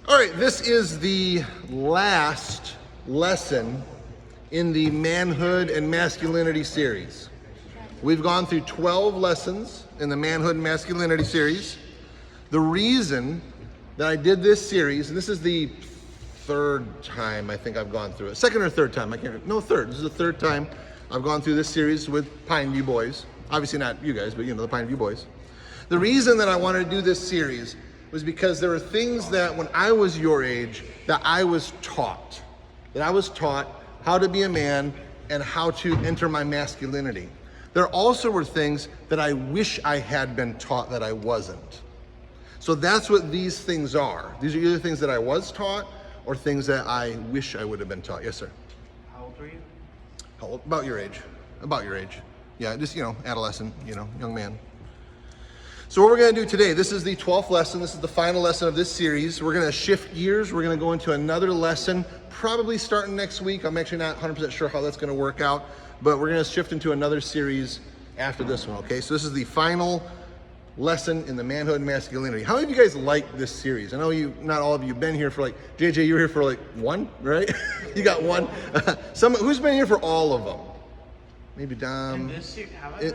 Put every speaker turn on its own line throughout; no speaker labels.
All right, this is the last lesson in the manhood and masculinity series. We've gone through 12 lessons in the manhood and masculinity series. The reason that I did this series, and this is the third time I think I've gone through it. Second or third time, I can't remember. No, third. This is the third time I've gone through this series with Pine View Boys. Obviously not you guys, but you know, the Pine View Boys. The reason that I wanted to do this series was because there are things that when I was your age that I was taught. That I was taught how to be a man and how to enter my masculinity. There also were things that I wish I had been taught that I wasn't. So that's what these things are. These are either things that I was taught or things that I wish I would have been taught. Yes, sir.
How old were you?
How old? About your age. About your age. Yeah, just, adolescent, young man. So what we're going to do today, this is the 12th lesson. This is the final lesson of this series. We're going to shift gears. We're going to go into another lesson, probably starting next week. I'm actually not 100% sure how that's going to work out, but we're going to shift into another series after this one, okay? So this is the final lesson in the manhood and masculinity. How many of you guys like this series? I know not all of you have been here for JJ, you were here for one, right? You got one. Who's been here for all of them? Maybe Dom.
In this series, have I been?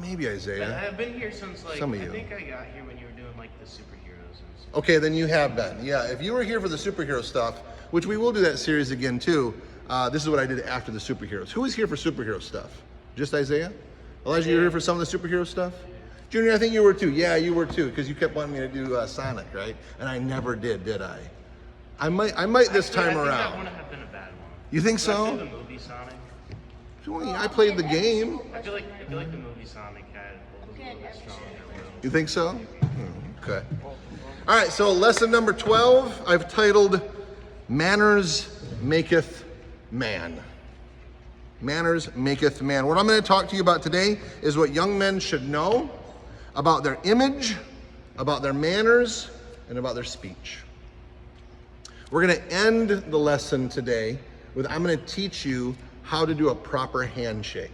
Maybe Isaiah.
I've been here since
some of you.
I think I got here when you were doing the superheroes and stuff.
Okay, then you have been. Yeah, if you were here for the superhero stuff, which we will do that series again too, this is what I did after the superheroes. Who was here for superhero stuff? Just Isaiah? Elijah, you were here for some of the superhero stuff? Junior, I think you were too. Yeah, you were too, because you kept wanting me to do Sonic, right? And I never did I? I might this time around.
That wouldn't have been a bad one.
You think so?
Especially the movie Sonic.
I played the game.
I feel like the movie Sonic was a little bit stronger.
You think so? Okay. All right, so lesson number 12, I've titled Manners Maketh Man. Manners Maketh Man. What I'm going to talk to you about today is what young men should know about their image, about their manners, and about their speech. We're going to end the lesson today with I'm going to teach you how to do a proper handshake.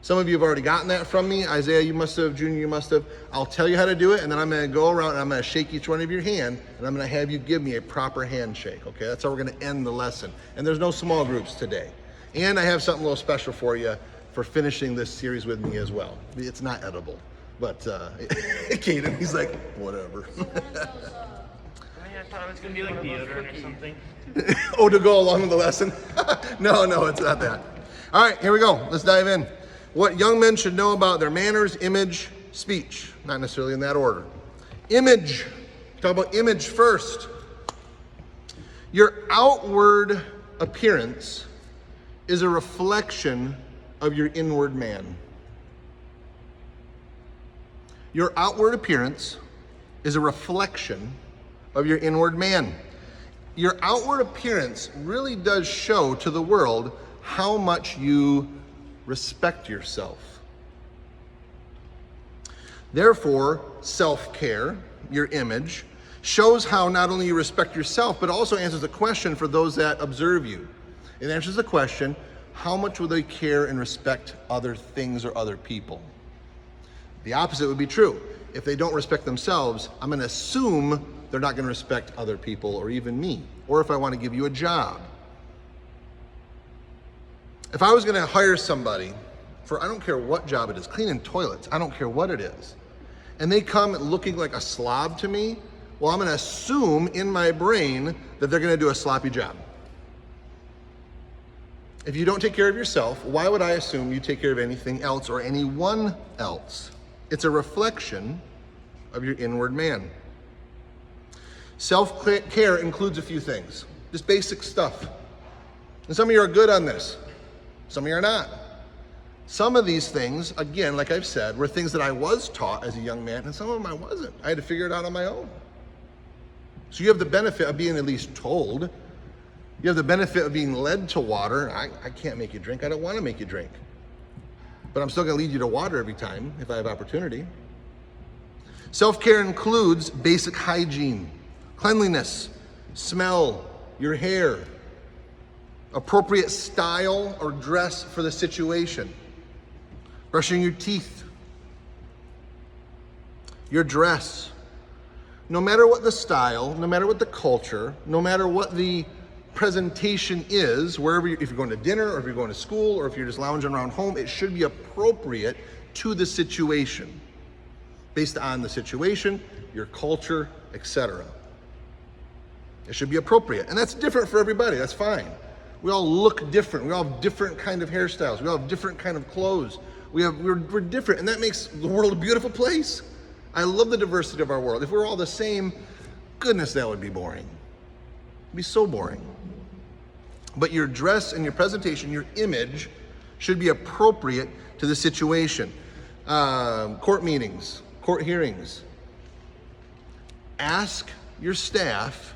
Some of you have already gotten that from me. Isaiah, you must have. Junior, you must have. I'll tell you how to do it, and then I'm going to go around and I'm going to shake each one of your hand, and I'm going to have you give me a proper handshake, okay? That's how we're going to end the lesson. And there's no small groups today. And I have something a little special for you for finishing this series with me as well. It's not edible, but Caden, he's like, whatever.
I thought it was going to be like deodorant or something.
Oh, to go along with the lesson? No, it's not that. All right, here we go. Let's dive in. What young men should know about their manners, image, speech. Not necessarily in that order. Image. Talk about image first. Your outward appearance is a reflection of your inward man. Your outward appearance is a reflection of your inward man. Your outward appearance really does show to the world how much you respect yourself. Therefore, self-care, your image, shows how not only you respect yourself, but also answers the question for those that observe you. It answers the question, how much will they care and respect other things or other people? The opposite would be true. If they don't respect themselves, I'm going to assume they're not going to respect other people or even me, or if I want to give you a job. If I was going to hire somebody for, I don't care what job it is, cleaning toilets, I don't care what it is, and they come looking like a slob to me, well, I'm going to assume in my brain that they're going to do a sloppy job. If you don't take care of yourself, why would I assume you take care of anything else or anyone else? It's a reflection of your inward man. Self-care includes a few things, just basic stuff. And some of you are good on this. Some of you are not. Some of these things, again, like I've said, were things that I was taught as a young man, and some of them I wasn't. I had to figure it out on my own. So you have the benefit of being at least told. You have the benefit of being led to water. I can't make you drink. I don't want to make you drink. But I'm still going to lead you to water every time if I have opportunity. Self-care includes basic hygiene, cleanliness, smell, your hair, appropriate style or dress for the situation, brushing your teeth, your dress. no matter what the style, no matter what the culture, no matter what the presentation is, wherever if you're going to dinner or if you're going to school or if you're just lounging around home, it should be appropriate to the situation, based on the situation, your culture, etc. It should be appropriate, and that's different for everybody. That's fine. We all look different. We all have different kind of hairstyles. We all have different kind of clothes. We're different, and that makes the world a beautiful place. I love the diversity of our world. If we're all the same, goodness, that would be boring. It'd be so boring. But your dress and your presentation, your image, should be appropriate to the situation. Court meetings, court hearings. Ask your staff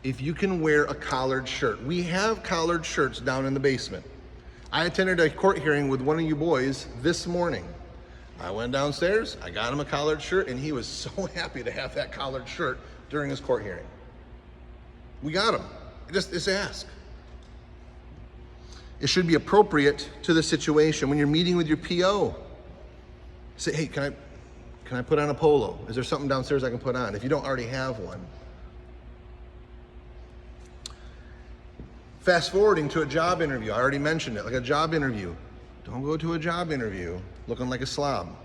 if you can wear a collared shirt. We have collared shirts down in the basement. I attended a court hearing with one of you boys this morning. I went downstairs, I got him a collared shirt, and he was so happy to have that collared shirt during his court hearing. We got him. Just ask. It should be appropriate to the situation. When you're meeting with your PO, say, hey, can I put on a polo? Is there something downstairs I can put on? If you don't already have one. Fast forwarding to a job interview. I already mentioned it, like a job interview. Don't go to a job interview looking like a slob.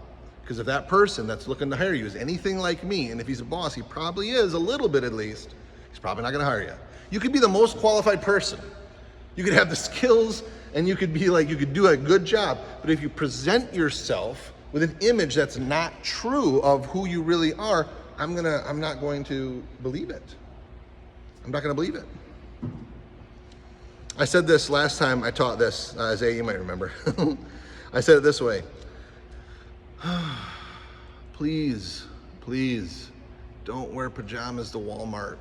Because if that person that's looking to hire you is anything like me, and if he's a boss, he probably is, a little bit at least, he's probably not gonna hire you. You could be the most qualified person. You could have the skills, and you could do a good job. But if you present yourself with an image that's not true of who you really are, I'm not going to believe it. I'm not gonna believe it. I said this last time I taught this, Isaiah, you might remember. I said it this way. Please, please don't wear pajamas to Walmart.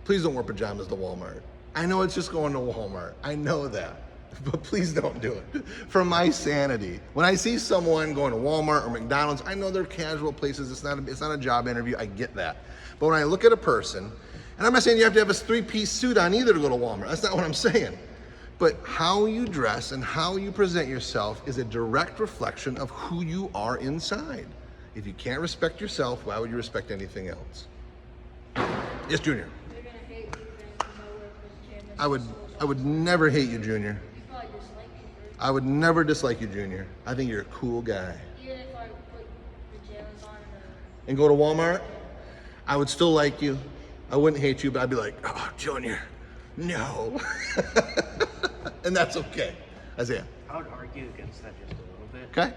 Please don't wear pajamas to Walmart. I know it's just going to Walmart. I know that. But please don't do it. For my sanity. When I see someone going to Walmart or McDonald's, I know they're casual places. It's not a job interview. I get that. But when I look at a person, and I'm not saying you have to have a 3-piece suit on either to go to Walmart. That's not what I'm saying. But how you dress and how you present yourself is a direct reflection of who you are inside. If you can't respect yourself, why would you respect anything else? Yes, Junior.
They're gonna hate you for pajamas.
I would never hate you, Junior.
You probably dislike me for
I would never dislike you, Junior. I think you're a cool guy.
even if I put pajamas on
And go to Walmart, I would still like you. I wouldn't hate you, but I'd be like, oh, Junior, no. And that's okay. Isaiah.
I would argue against that just a little bit.
Okay?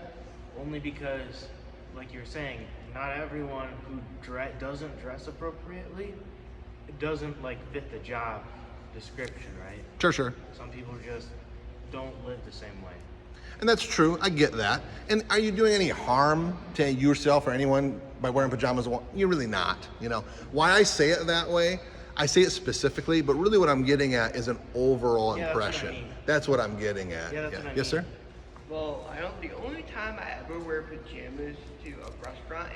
Only because, like you're saying, not everyone who doesn't dress appropriately, it doesn't fit the job description, right?
Sure.
Some people just don't live the same way.
And that's true. I get that. And are you doing any harm to yourself or anyone by wearing pajamas? You're really not. Why I say it that way, I say it specifically, but really what I'm getting at is an overall impression. That's what I'm getting at.
Yeah, that's what I mean.
Yes, sir?
Well, the only time I ever wear pajamas to a restaurant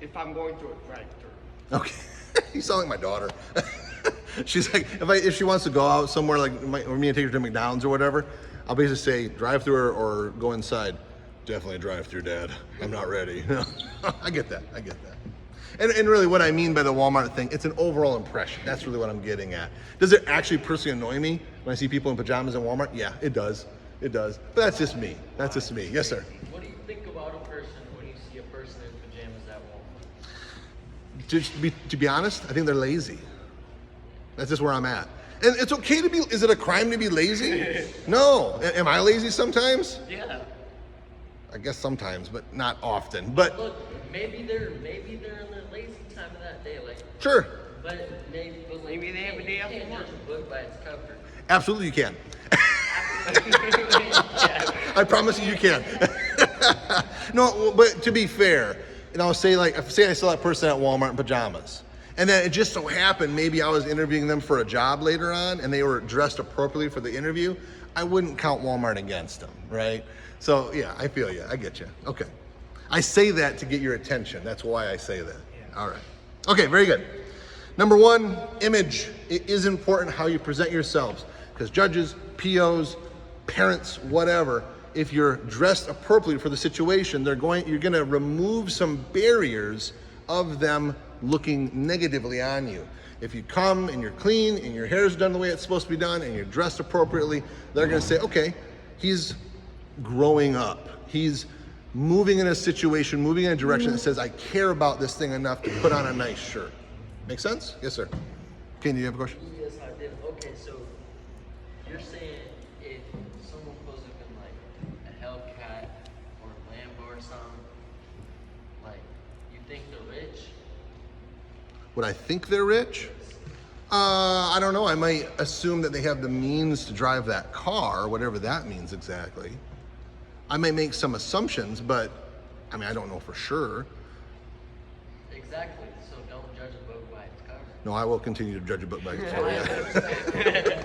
if I'm going to a drive-thru.
Okay. You sound like my daughter. She's like, if she wants to go out somewhere or me and take her to McDonald's or whatever, I'll basically say drive-thru or go inside. Definitely drive-thru, Dad. I'm not ready. I get that. And really what I mean by the Walmart thing, it's an overall impression. That's really what I'm getting at. Does it actually personally annoy me when I see people in pajamas in Walmart? Yeah, it does. But that's just me. Yes, sir.
What do you think about a person when you see a person in pajamas at Walmart?
To be honest, I think they're lazy. That's just where I'm at. And it's okay to be, is it a crime to be lazy? No. Am I lazy sometimes?
Yeah.
I guess sometimes, but not often. But
Look, maybe they're in their lazy time of that day,
sure,
but
Maybe they have a day off
you can't
work.
judge a book by its cover.
absolutely you can. I promise you can. No, but to be fair, say I saw that person at Walmart in pajamas. And then it just so happened, maybe I was interviewing them for a job later on and they were dressed appropriately for the interview. I wouldn't count Walmart against them, right? So yeah, I feel you. I get you. Okay. I say that to get your attention. That's why I say that. All right. Okay, very good. Number 1, image. It is important how you present yourselves because judges, POs, parents, whatever, if you're dressed appropriately for the situation, you're going to remove some barriers of them looking negatively on you. If you come and you're clean and your hair's done the way it's supposed to be done and you're dressed appropriately, they're gonna say, okay, he's growing up. He's moving in a situation, moving in a direction that says, I care about this thing enough to put on a nice shirt. Make sense? Yes, sir. Ken, do you have a question?
Yes, I did. Okay, so you're saying if someone pulls up in like a Hellcat or a Lambo or something, like you think they're rich?
Would I think they're rich? I don't know. I might assume that they have the means to drive that car, whatever that means exactly. I may make some assumptions, but I mean, I don't know for sure.
Exactly. So don't judge a book by its cover.
No, I will continue to judge a book by its cover. Yeah.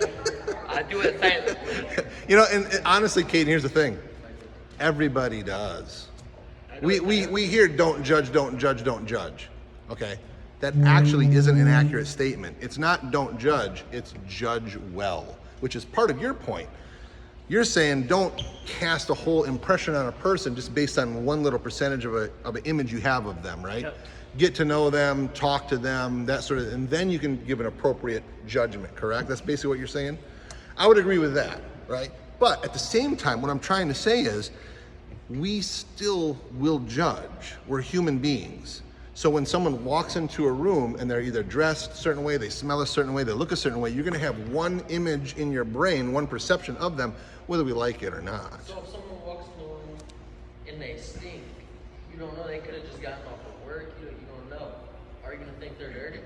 I do it silently.
You know, and honestly, Caden, here's the thing. Everybody does. We hear don't judge, don't judge, don't judge. Okay? That actually isn't an accurate statement. It's not don't judge, it's judge well, which is part of your point. You're saying don't cast a whole impression on a person just based on one little percentage of an image you have of them, right?
Yep.
Get to know them, talk to them, that sort of, and then you can give an appropriate judgment, correct? That's basically what you're saying? I would agree with that, right? But at the same time, what I'm trying to say is we still will judge. We're human beings. So when someone walks into a room and they're either dressed a certain way, they smell a certain way, they look a certain way, you're gonna have one image in your brain, one perception of them, whether we like it or not.
So if someone walks in the room and they stink, you don't know, they could have just gotten off of work, you don't know. Are you gonna think they're dirty?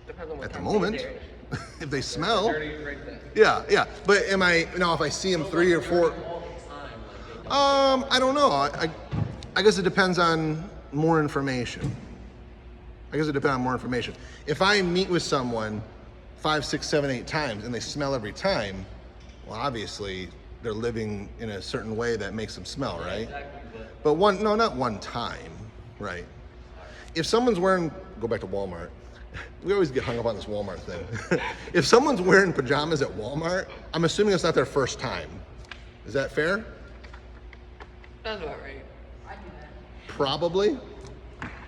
Depends on what
At the
time
moment,
of day.
if they smell,
Dirty right then.
yeah. But am I, now if I see them 3 or 4,
All the time, like they don't.
I don't know. I guess it depends on more information. If I meet with someone 5, 6, 7, 8 times and they smell every time, well, obviously they're living in a certain way that makes them smell, right?
Exactly,
But not one time, right? If someone's wearing, go back to Walmart. We always get hung up on this Walmart thing. If someone's wearing pajamas at Walmart, I'm assuming it's not their first time. Is that fair?
That's about right.
Probably.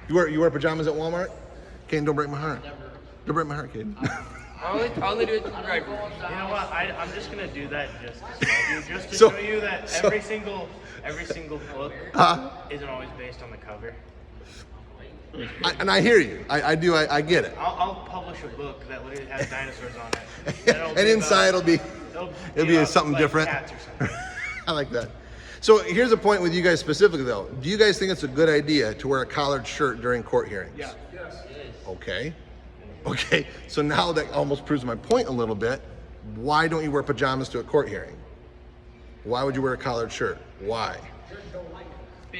You wear pajamas at Walmart? Caden, don't break my heart. Don't break my heart, Caden.
I only do it to the driver.
You know what? I'm just gonna do that just to show you, just to
So-
show you that
so-
every single book isn't always based on the cover.
And I hear you. I do. I get it.
I'll publish a book that literally has dinosaurs on it.
And inside it'll be
about,
something
like,
different.
Cats or something.
I like that. So here's a point with you guys specifically, though. Do you guys think it's a good idea to wear a collared shirt during court hearings?
Yeah.
Okay. Okay. So now that almost proves my point a little bit. Why don't you wear pajamas to a court hearing? Why would you wear a collared shirt? Why?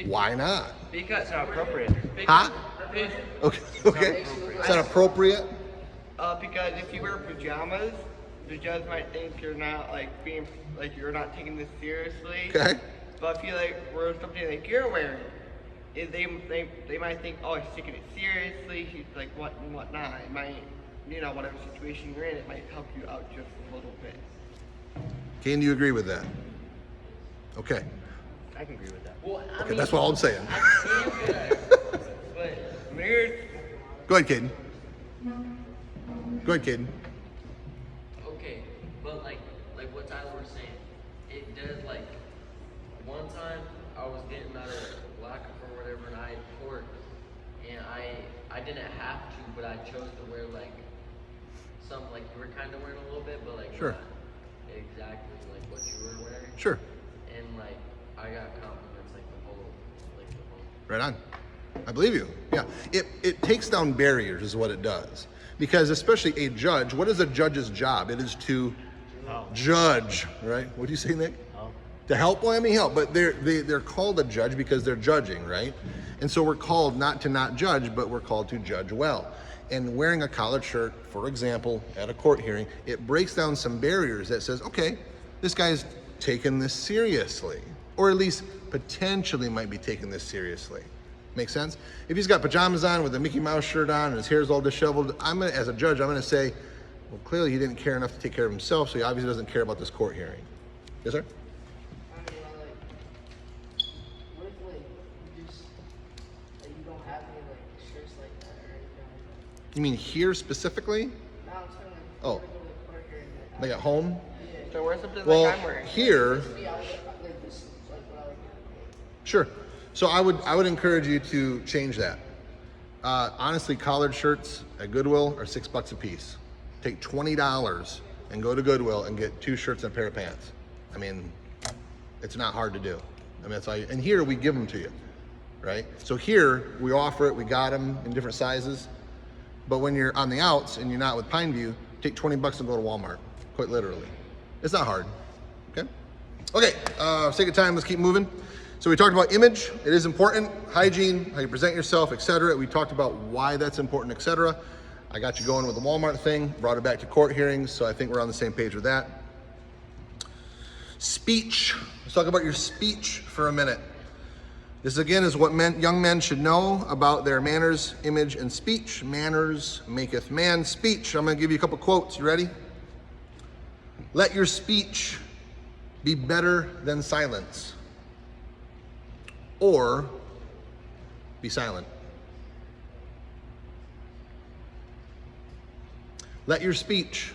Why not?
Because
It's not appropriate.
Huh? Okay. Okay. Is that appropriate?
Because if you wear pajamas, the judge might think you're not you're not taking this seriously.
Okay.
But if you wear something like you're wearing, they might think, oh, he's taking it seriously. He's like what and whatnot. It might, whatever situation you're in, it might help you out just a little bit.
Can you agree with that? Okay.
I can agree with that.
Well, I
Okay.
mean,
That's what I'm saying.
but
There's
Go ahead, Caden. Go ahead, Caden.
okay, but like what Tyler was saying, it does one time I was getting out of lockup or whatever, and I had court, and I didn't have to, but I chose to wear something like you were kind of wearing a little bit, but
Sure.
not exactly like what you were wearing,
Sure.
and I got compliments the whole.
Right on. I believe you. Yeah. It takes down barriers is what it does. Because especially a judge, what is a judge's job? It is to
Oh.
judge, right? What do you say, Nick?
Oh.
To help? Well, I mean help, but they're called a judge because they're judging, right? And so we're called not to not judge, but we're called to judge well. And wearing a collared shirt, for example, at a court hearing, it breaks down some barriers that says, okay, this guy's taking this seriously, or at least potentially might be taking this seriously. Make sense? If he's got pajamas on with a Mickey Mouse shirt on and his hair's all disheveled, as a judge, I'm gonna say, well, clearly he didn't care enough to take care of himself, so he obviously doesn't care about this court hearing. Yes, sir?
What if you don't have any shirts like that or anything like
You mean here specifically?
Now it's kind of like,
Oh.
go to the court here and
Like at home?
so wear something
Well,
like I'm wearing.
here,
Yeah, like this is like what I would
sure. So I would encourage you to change that. Honestly, collared shirts at Goodwill are $6 a piece. Take $20 and go to Goodwill and get 2 shirts and a pair of pants. I mean, it's not hard to do. I mean, that's all. And here we give them to you, right? So here we offer it. We got them in different sizes. But when you're on the outs and you're not with Pineview, take $20 and go to Walmart. Quite literally, it's not hard. Okay. Okay. Sake of time, let's keep moving. So we talked about image. It is important. Hygiene, how you present yourself, etc. We talked about why that's important, etc. I got you going with the Walmart thing, brought it back to court hearings, so I think we're on the same page with that. Speech. Let's talk about your speech for a minute. This again is what young men should know about their manners, image, and speech. Manners maketh man. Speech. I'm going to give you a couple quotes. You ready? Let your speech be better than silence, or be silent. Let your speech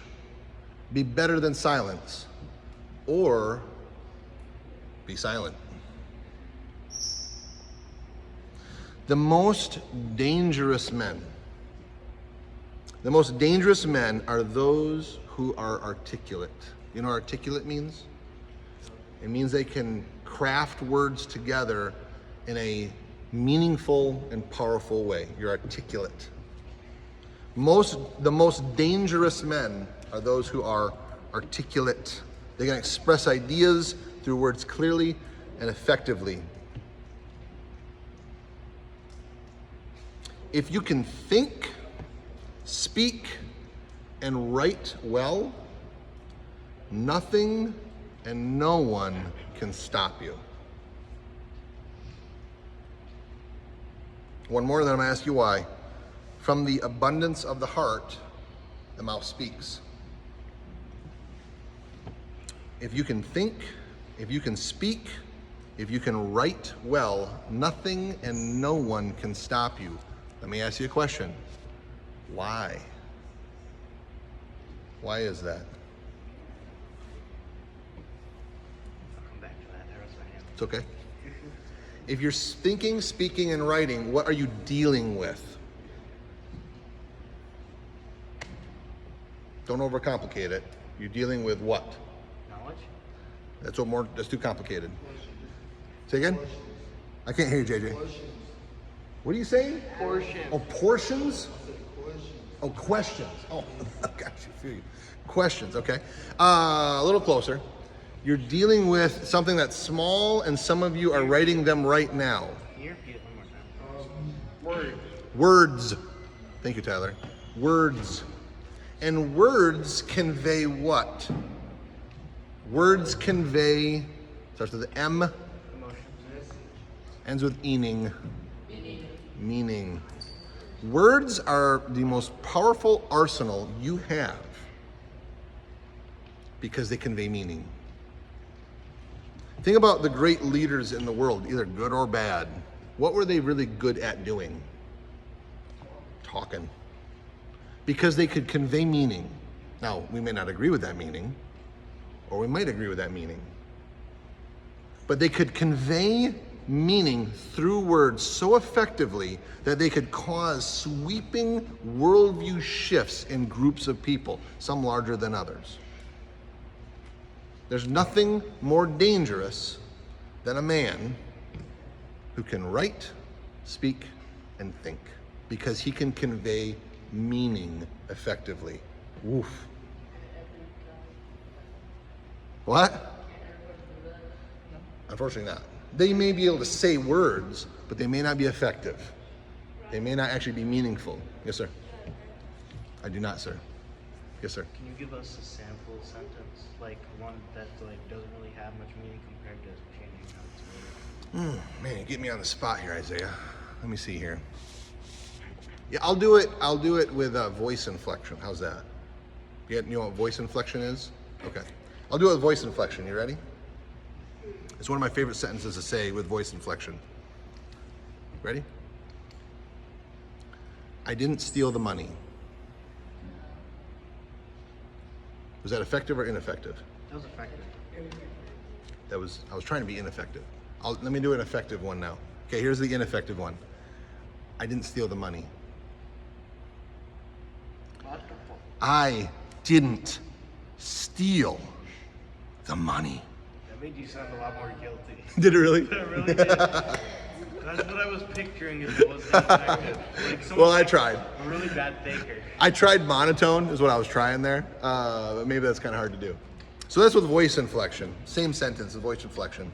be better than silence, or be silent. The most dangerous men are those who are articulate. You know what articulate means? It means they can craft words together in a meaningful and powerful way. You're articulate. The most dangerous men are those who are articulate. They can express ideas through words clearly and effectively. If you can think, speak, and write well, nothing and no one can stop you. One more, then I'm going to ask you why. From the abundance of the heart, the mouth speaks. If you can think, if you can speak, if you can write well, nothing and no one can stop you. Let me ask you a question. Why? Why is that?
I'll come back to that. I raised my hand.
It's okay. If you're thinking, speaking, and writing, what are you dealing with? Don't overcomplicate it. You're dealing with what?
Knowledge?
That's too complicated. Say again? I can't hear you, JJ. What are you saying?
Portion.
Oh, portions? Oh, questions. Oh, got you. Feel you. Questions, okay. A little closer. You're dealing with something that's small, and some of you are writing them right now.
Can you repeat it one more time?
Words. Thank you, Tyler. Words. And words convey what? Words convey, starts with M,
Emotions.
ends with ening. Meaning. Words are the most powerful arsenal you have because they convey meaning. Think about the great leaders in the world, either good or bad. What were they really good at doing? Talking. Because they could convey meaning. Now, we may not agree with that meaning, or we might agree with that meaning. But they could convey meaning through words so effectively that they could cause sweeping worldview shifts in groups of people, some larger than others. There's nothing more dangerous than a man who can write, speak, and think, because he can convey meaning effectively. Woof. What? Unfortunately not. They may be able to say words, but they may not be effective. They may not actually be meaningful. Yes, sir. I do not, sir. Yes, sir.
Can you give us a sample sentence, like one that like doesn't really have much meaning compared to changing how it's worded?
Man, you get me on the spot here, Isaiah. Let me see here. Yeah, I'll do it with voice inflection. How's that? You know what voice inflection is? Okay. I'll do it with voice inflection. You ready? It's one of my favorite sentences to say with voice inflection. Ready? I didn't steal the money. Was that effective or ineffective?
That was effective.
I was trying to be ineffective. Let me do an effective one now. Okay, here's the ineffective one. I didn't steal the money.
Wonderful.
I didn't steal the money.
That made you sound a lot more guilty.
Did it really?
It really did. That's what I was picturing if it wasn't effective. Like
Well, I tried.
a really bad faker.
I tried monotone is what I was trying there, but maybe that's kind of hard to do. So that's with voice inflection. Same sentence with voice inflection.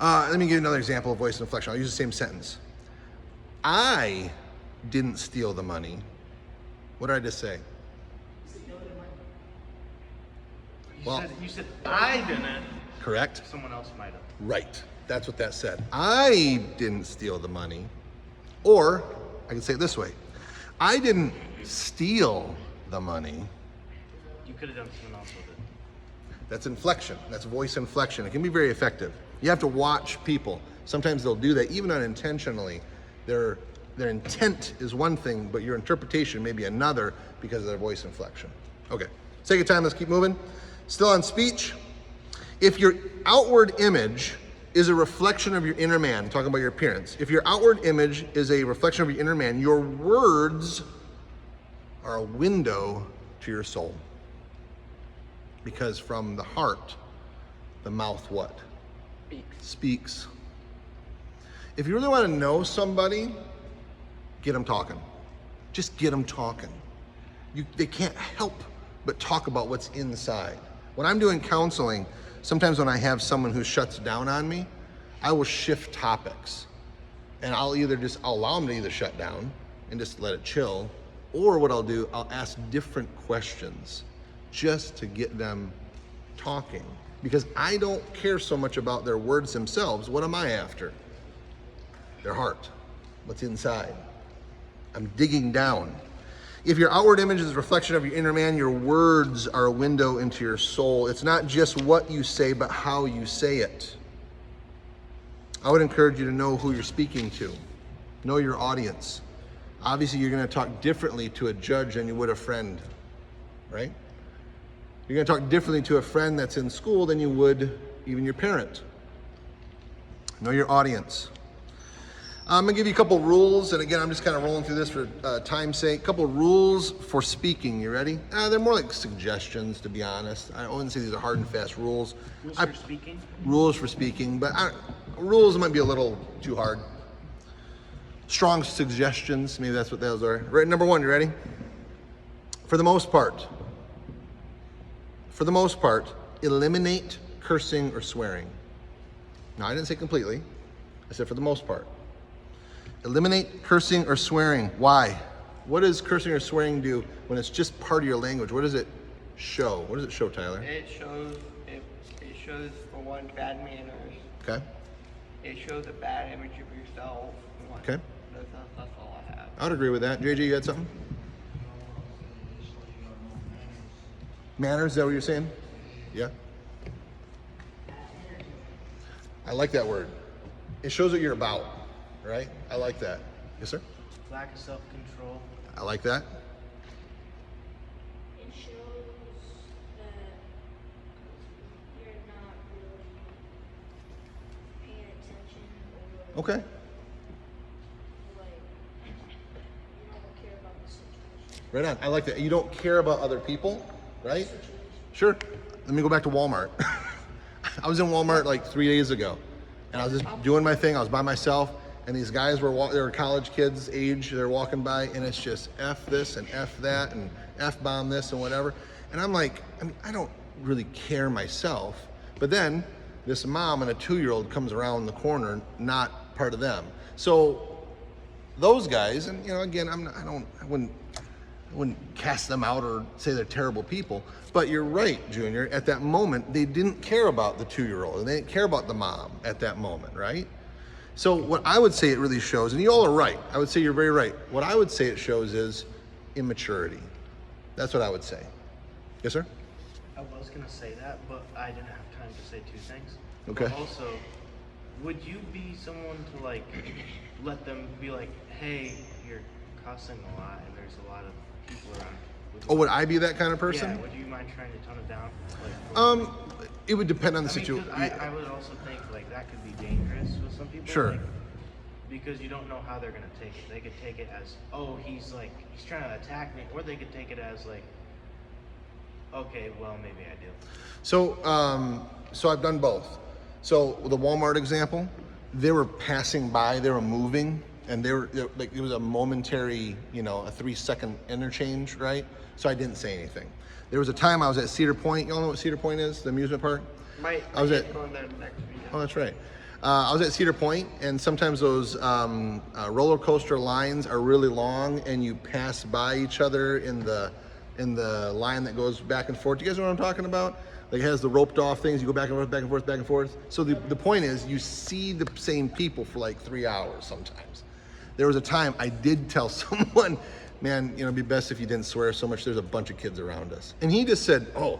Let me give you another example of voice inflection. I'll use the same sentence. I didn't steal the money. What did I just say?
You said I didn't.
Correct?
Someone else might have.
Right. That's what that said. I didn't steal the money. Or I can say it this way. I didn't steal the money.
You could have done something else with it.
That's inflection. That's voice inflection. It can be very effective. You have to watch people. Sometimes they'll do that, even unintentionally. Their intent is one thing, but your interpretation may be another because of their voice inflection. Okay, take your time. Let's keep moving. Still on speech. If your outward image is a reflection of your inner man, talking about your appearance, if your outward image is a reflection of your inner man, your words are a window to your soul. Because from the heart, the mouth what? Speaks. If you really want to know somebody, get them talking. Just get them talking. They can't help but talk about what's inside. When I'm doing counseling, sometimes when I have someone who shuts down on me, I will shift topics. And I'll allow them to either shut down and just let it chill, or what I'll do, I'll ask different questions just to get them talking. Because I don't care so much about their words themselves. What am I after? Their heart. What's inside? I'm digging down. If your outward image is a reflection of your inner man, your words are a window into your soul. It's not just what you say, but how you say it. I would encourage you to know who you're speaking to. Know your audience. Obviously, you're going to talk differently to a judge than you would a friend, right? You're going to talk differently to a friend that's in school than you would even your parent. Know your audience. I'm going to give you a couple rules, and again, I'm just kind of rolling through this for time's sake. A couple rules for speaking. You ready? They're more like suggestions, to be honest. I wouldn't say these are hard and fast rules.
Rules for speaking?
Rules for speaking, but rules might be a little too hard. Strong suggestions, maybe that's what those are. Right, number one, you ready? For the most part, eliminate cursing or swearing. Now, I didn't say completely. I said for the most part. Eliminate cursing or swearing. Why? What does cursing or swearing do when it's just part of your language? What does it show? What does it show, Tyler?
It shows for one, bad manners.
Okay.
It shows a bad image of yourself.
Okay.
That's all I have.
I would agree with that. JJ, you got something? Manners, is that what you're saying? Yeah. I like that word. It shows what you're about, right? I like that. Yes, sir?
Lack of self-control.
I like that.
It shows that you're not really paying attention or
Okay.
like you don't care about the situation.
Right on. I like that. You don't care about other people, right? Sure. Let me go back to Walmart. I was in Walmart like 3 days ago, and I was just doing my thing. I was by myself, and these guys they were college kids age. They're walking by, and it's just F this and F that and F bomb this and whatever. And I'm like, I don't really care myself. But then this mom and a 2-year-old comes around the corner, not part of them. So those guys, and again, I wouldn't cast them out or say they're terrible people, but you're right, Junior. At that moment, they didn't care about the 2-year-old, and they didn't care about the mom at that moment, right? So what I would say it really shows, and you all are right. I would say you're very right. What I would say it shows is immaturity. That's what I would say. Yes, sir?
I was going to say that, but I didn't have time to say two things.
Okay.
But also, would you be someone to like let them be like, hey, you're cussing a lot and there's a lot of people around?
Oh, would I be that kind of person?
Yeah, would you mind mind trying to tone it down?
It would depend on the
I mean, 'cause
situation.
I would also think like that could be dangerous with some people.
Sure.
Like, because you don't know how they're gonna take it. They could take it as, oh, he's trying to attack me, or they could take it as like, okay, well, maybe I do.
So, so I've done both. So the Walmart example, they were passing by, they were moving, and they're like, it was a momentary, a 3-second interchange, right? So I didn't say anything. There was a time I was at Cedar Point. Y'all know what Cedar Point is, the amusement park? I was at.
Going there next week.
Oh, that's right. I was at Cedar Point, and sometimes those roller coaster lines are really long, and you pass by each other in the line that goes back and forth. Do you guys know what I'm talking about? Like it has the roped off things. You go back and forth, back and forth, back and forth. So the point is, you see the same people for like 3 hours sometimes. There was a time I did tell someone, man, it'd be best if you didn't swear so much. There's a bunch of kids around us, and he just said, "Oh,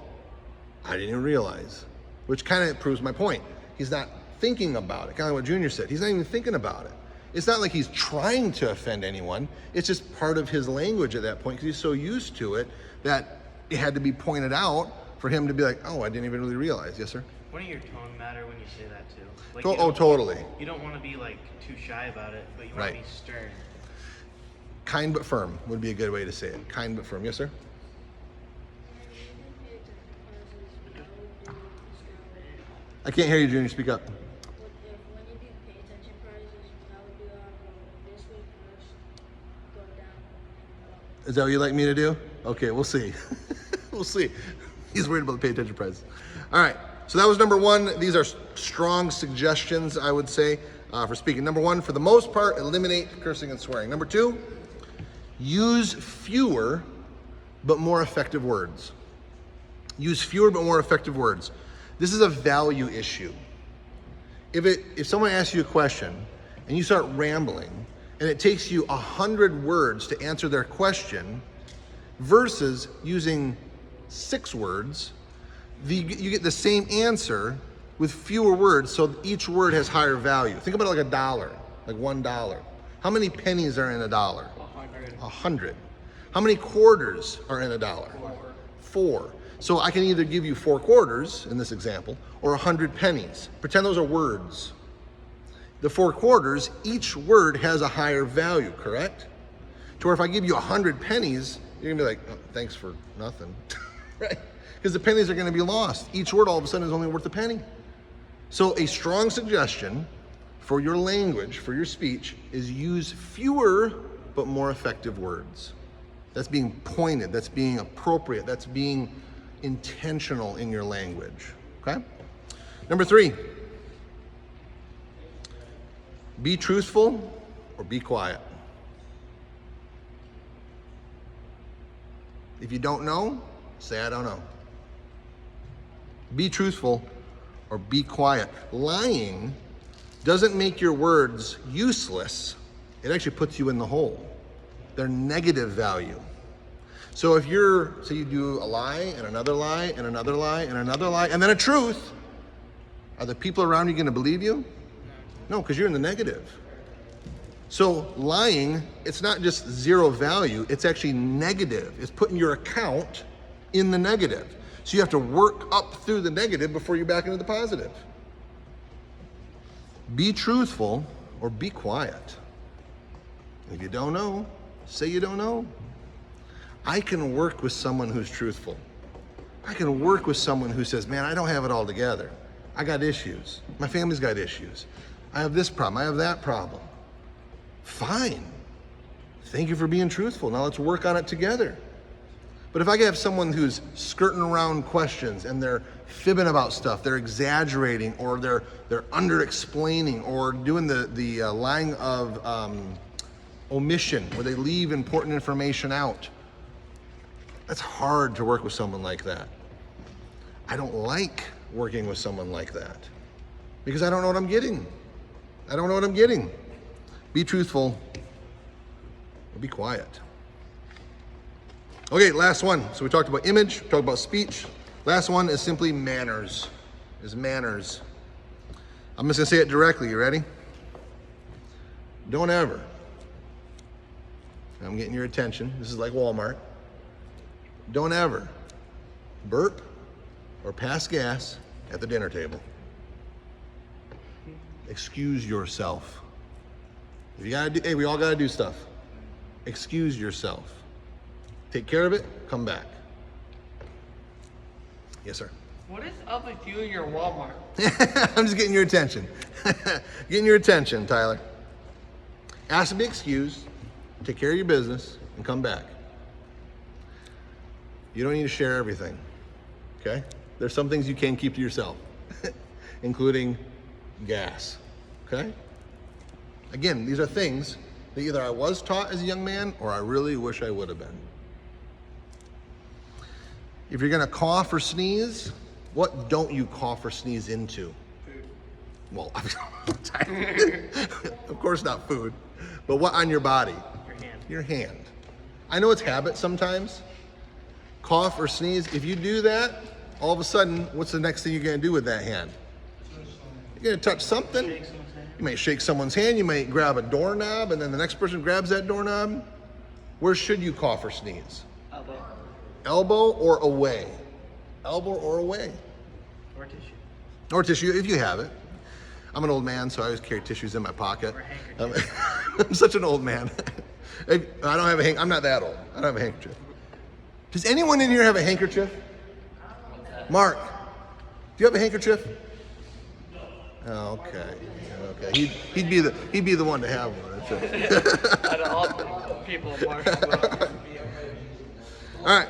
I didn't even realize," which kind of proves my point. He's not thinking about it. Kind of what Junior said. He's not even thinking about it. It's not like he's trying to offend anyone. It's just part of his language at that point because he's so used to it that it had to be pointed out for him to be like, oh, I didn't even really realize. Yes, sir?
Wouldn't your tone matter when you say that too? Like,
Oh, totally.
You don't want to be like too shy about it, but you want
Right.
to be stern.
Kind but firm would be a good way to say it. Kind but firm. Yes, sir? I can't hear you, Junior. Speak up.
When you do pay attention prizes, I would do this way first, go down, and up.
Is that what you'd like me to do? Okay, we'll see. We'll see. He's worried about the pay attention prizes. All right, so that was number one. These are strong suggestions, I would say, for speaking. Number one, for the most part, eliminate cursing and swearing. Number two, use fewer but more effective words. Use fewer but more effective words. This is a value issue. If someone asks you a question and you start rambling and it takes you 100 words to answer their question versus using 6 words, you get the same answer with fewer words, so each word has higher value. Think about it like $1, like $1. How many pennies are in $1?
100.
100. How many quarters are in $1? 4. So I can either give you 4 quarters in this example or 100 pennies. Pretend those are words. The 4 quarters, each word has a higher value, correct? To where if I give you 100 pennies, you're gonna be like, oh, thanks for nothing, right? Because the pennies are gonna be lost. Each word all of a sudden is only worth a penny. So a strong suggestion for your language, for your speech, is use fewer but more effective words. That's being pointed, that's being appropriate, that's being intentional in your language, okay? Number 3, be truthful or be quiet. If you don't know, say I don't know. Be truthful or be quiet. Lying doesn't make your words useless. It actually puts you in the hole. They're negative value. So if say you do a lie and another lie and another lie and another lie and then a truth, are the people around you going to believe you? No, because you're in the negative. So lying, it's not just zero value, it's actually negative. It's putting your account in the negative. So you have to work up through the negative before you're back into the positive. Be truthful or be quiet. If you don't know, say you don't know. I can work with someone who's truthful. I can work with someone who says, man, I don't have it all together. I got issues. My family's got issues. I have this problem. I have that problem. Fine. Thank you for being truthful. Now let's work on it together. But if I have someone who's skirting around questions and they're fibbing about stuff, they're exaggerating, or they're under-explaining, or doing the lying of omission, where they leave important information out, that's hard to work with someone like that. I don't like working with someone like that because I don't know what I'm getting. I don't know what I'm getting. Be truthful or be quiet. Okay, last one. So we talked about image, we talked about speech. Last one is simply manners. Is manners. I'm just gonna say it directly. You ready? Don't ever. I'm getting your attention. This is like Walmart. Don't ever burp or pass gas at the dinner table. Excuse yourself. If you gotta do, hey, we all gotta do stuff. Excuse yourself. Take care of it, come back. Yes, sir.
What is up with you and your Walmart?
I'm just getting your attention. Getting your attention, Tyler. Ask to be excused, take care of your business, and come back. You don't need to share everything, okay? There's some things you can keep to yourself, including gas, okay? Again, these are things that either I was taught as a young man or I really wish I would have been. If you're gonna cough or sneeze, what don't you cough or sneeze into?
Food.
Well, of course not food, but what on your body?
Your hand.
Your hand. I know it's habit sometimes. Cough or sneeze, if you do that, all of a sudden, what's the next thing you're gonna do with that hand? You're gonna touch something.
Shake someone's hand.
You may shake someone's hand, you may grab a doorknob, and then the next person grabs that doorknob. Where should you cough or sneeze?
Elbow.
Elbow or away? Elbow or away?
Or tissue.
Or tissue, if you have it. I'm an old man, so I always carry tissues in my pocket.
Or handkerchief.
I'm such an old man. I don't have a I'm not that old. I don't have a handkerchief. Does anyone in here have a handkerchief? Mark, do you have a handkerchief? Oh, okay. Okay. He'd be the one to have one. That's it.
Out of all people, Mark.
All right.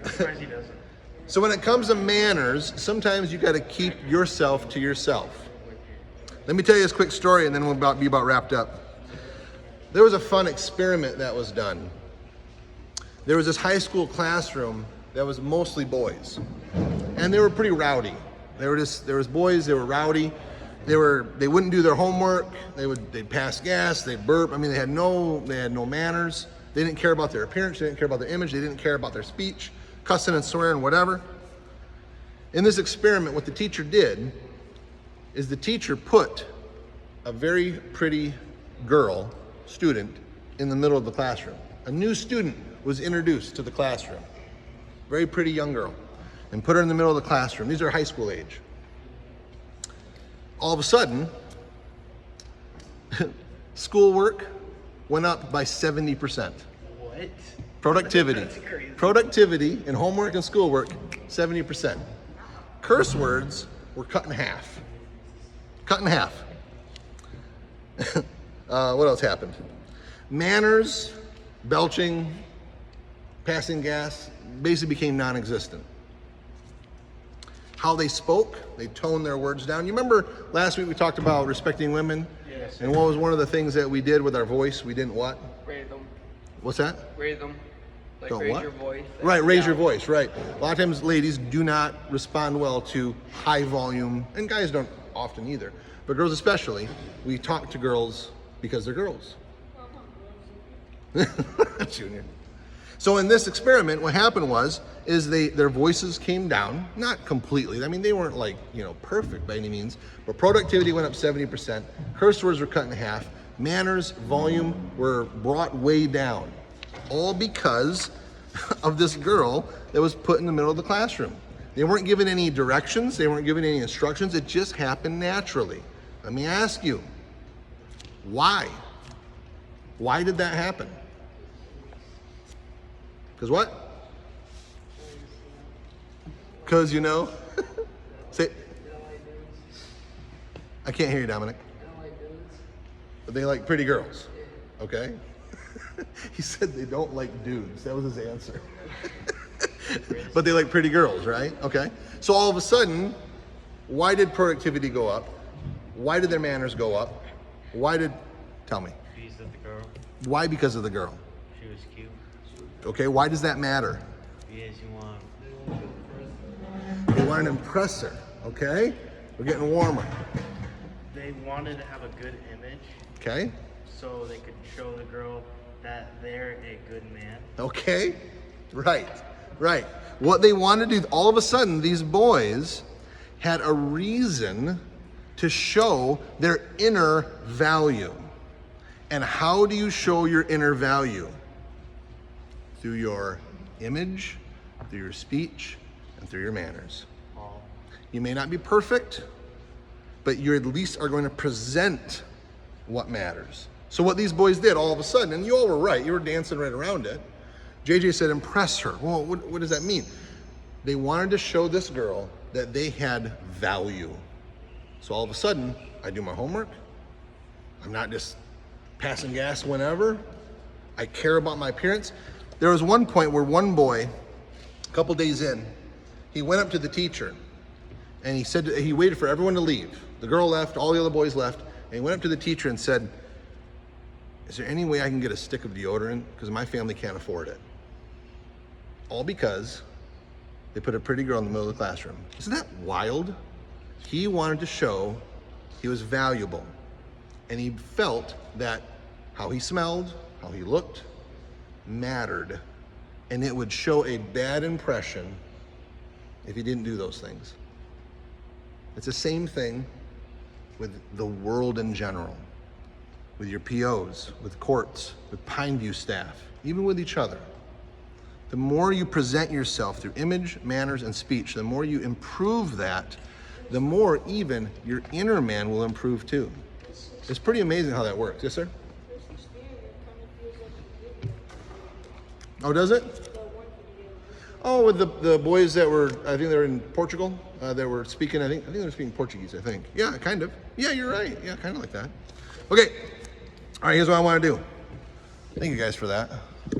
I'm surprised he doesn't.
So when it comes to manners, sometimes you got to keep yourself to yourself. Let me tell you this quick story, and then we'll be about wrapped up. There was a fun experiment that was done. There was this high school classroom that was mostly boys, and they were pretty rowdy. There was boys. They were rowdy. They wouldn't do their homework. They'd pass gas. They'd burp. I mean, they had no manners. They didn't care about their appearance. They didn't care about their image. They didn't care about their speech, cussing and swearing, whatever. In this experiment, what the teacher did is the teacher put a very pretty girl, student, in the middle of the classroom. A new student was introduced to the classroom. Very pretty young girl. And put her in the middle of the classroom. These are high school age. All of a sudden, schoolwork went up by 70%.
What?
Productivity.
That's crazy.
Productivity in homework and schoolwork, 70%. Curse words were cut in half. Cut in half. What else happened? Manners, belching, passing gas, basically became non-existent. How they spoke, they toned their words down. You remember last week we talked about respecting women?
Yes.
And what was one of the things that we did with our voice? We didn't what?
Raise them.
What's that?
Raise them. Like
Don't
raise
what?
your voice.
Right, raise
Yeah.
your voice, right. A lot of times ladies do not respond well to high volume, and guys don't often either, but girls especially. We talk to girls because they're girls. Junior. So in this experiment, what happened is their voices came down, not completely. I mean, they weren't like, perfect by any means, but productivity went up 70%. Curse words were cut in half. Manners, volume were brought way down, all because of this girl that was put in the middle of the classroom. They weren't given any directions. They weren't given any instructions. It just happened naturally. Let me ask you, why? Why did that happen? Because what? Because, say, I can't hear you, Dominic. But they like pretty girls, okay? He said they don't like dudes. That was his answer. But they like pretty girls, right? Okay. So all of a sudden, why did productivity go up? Why did their manners go up? Tell me.
Because of the girl.
Why because of the girl?
She was cute.
Okay, why does that matter?
Because you want.
They want to impress her, okay? We're getting warmer,
They wanted to have a good image,
okay?
so they could show the girl that they're a good man.
Okay? Right. What they wanted to do, all of a sudden, these boys had a reason to show their inner value. And how do you show your inner value? Through your image, through your speech, and through your manners.
All.
You may not be perfect, but you at least are going to present what matters. So what these boys did all of a sudden, and you all were right, you were dancing right around it. JJ said, impress her. Well, what does that mean? They wanted to show this girl that they had value. So all of a sudden, I do my homework. I'm not just passing gas whenever. I care about my appearance. There was one point where one boy, a couple days in, he went up to the teacher and he said, he waited for everyone to leave. The girl left, all the other boys left, and he went up to the teacher and said, is there any way I can get a stick of deodorant? Because my family can't afford it. All because they put a pretty girl in the middle of the classroom. Isn't that wild? He wanted to show he was valuable. And he felt that how he smelled, how he looked, mattered. And it would show a bad impression if he didn't do those things. It's the same thing with the world in general, with your POs, with courts, with Pineview staff, even with each other. The more you present yourself through image, manners, and speech, the more you improve that, the more even your inner man will improve too. It's pretty amazing how that works. Yes, sir?
This experiment kind of feels like a video.
Oh, does it?
The one video.
Oh, with the boys that were, I think they were in Portugal, that were speaking, I think they were speaking Portuguese, I think. Yeah, kind of. Yeah, you're right. Yeah, kind of like that. Okay. All right, here's what I want to do. Thank you guys for that.